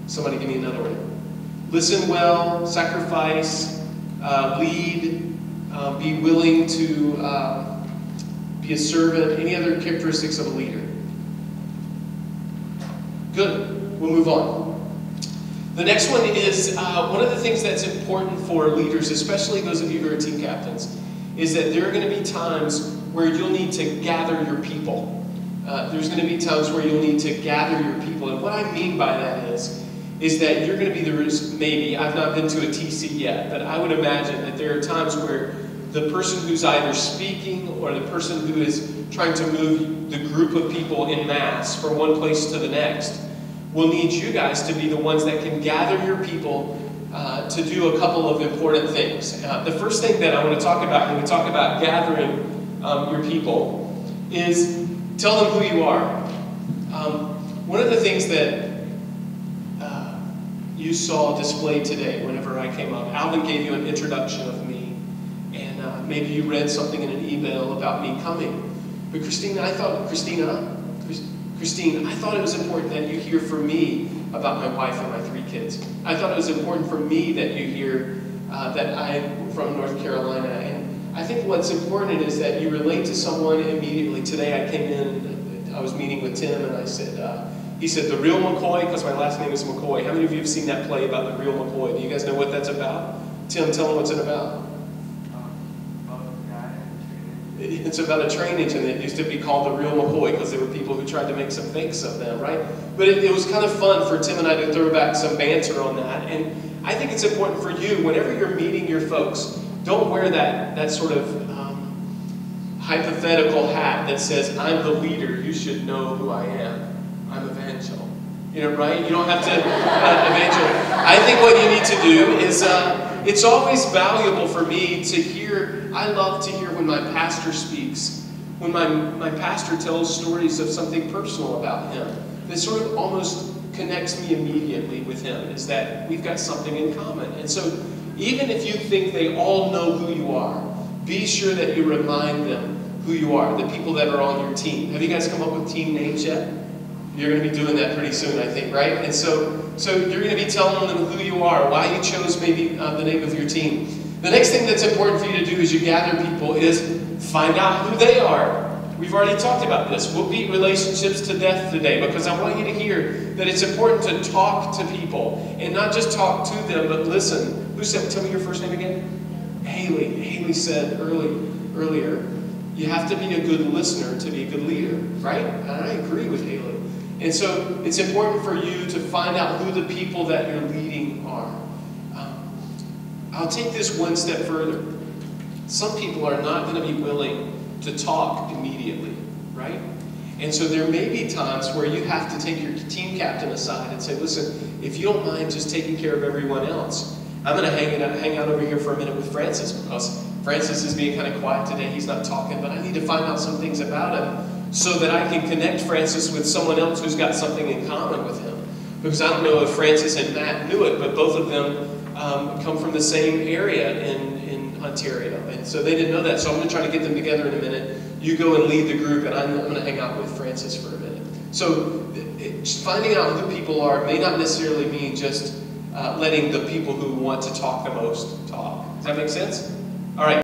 Somebody give me another one. Listen well, sacrifice, lead, be willing to be a servant. Any other characteristics of a leader? Good. We'll move on. The next one is one of the things that's important for leaders, especially those of you who are team captains, is that there are going to be times where you'll need to gather your people. There's going to be times where you'll need to gather your people. And what I mean by that is that you're going to be the, maybe, I've not been to a TC yet, but I would imagine that there are times where the person who's either speaking or the person who is trying to move the group of people in mass from one place to the next will need you guys to be the ones that can gather your people to do a couple of important things. The first thing that I want to talk about when we talk about gathering your people is tell them who you are. One of the things that you saw displayed today whenever I came up, Alvin gave you an introduction of me, and maybe you read something in an email about me coming. But Christine, I thought it was important that you hear from me about my wife and my 3 kids. I thought it was important for me that you hear that I'm from North Carolina. And I think what's important is that you relate to someone immediately. Today I came in, I was meeting with Tim, and I said, he said, the real McCoy, because my last name is McCoy. How many of you have seen that play about the real McCoy? Do you guys know what that's about? Tim, tell them what's it about. It's about a train engine that used to be called the real McCoy because there were people who tried to make some fakes of them, right? But it was kind of fun for Tim and I to throw back some banter on that. And I think it's important for you, whenever you're meeting your folks, don't wear that sort of hypothetical hat that says, I'm the leader, you should know who I am. I'm Evangel. You know, right? You don't have to Evangel. I think what you need to do is, it's always valuable for me to hear, I love to hear when my pastor speaks, when my pastor tells stories of something personal about him that sort of almost connects me immediately with him, is that we've got something in common. And so even if you think they all know who you are, be sure that you remind them who you are, the people that are on your team. Have you guys come up with team names yet? You're going to be doing that pretty soon, I think, right? And so you're going to be telling them who you are, why you chose maybe the name of your team. The next thing that's important for you to do as you gather people is find out who they are. We've already talked about this. We'll beat relationships to death today because I want you to hear that it's important to talk to people and not just talk to them, but listen. Who said, tell me your first name again? Haley. Haley said earlier, you have to be a good listener to be a good leader, right? And I agree with Haley. And so it's important for you to find out who the people that you're leading are. I'll take this one step further. Some people are not going to be willing to talk immediately, right? And so there may be times where you have to take your team captain aside and say, listen, if you don't mind just taking care of everyone else, I'm going to hang out over here for a minute with Francis because Francis is being kind of quiet today. He's not talking, but I need to find out some things about him so that I can connect Francis with someone else who's got something in common with him. Because I don't know if Francis and Matt knew it, but both of them come from the same area in Ontario. And so they didn't know that. So I'm going to try to get them together in a minute. You go and lead the group, and I'm going to hang out with Francis for a minute. So finding out who people are may not necessarily mean just letting the people who want to talk the most talk. Does that make sense? All right.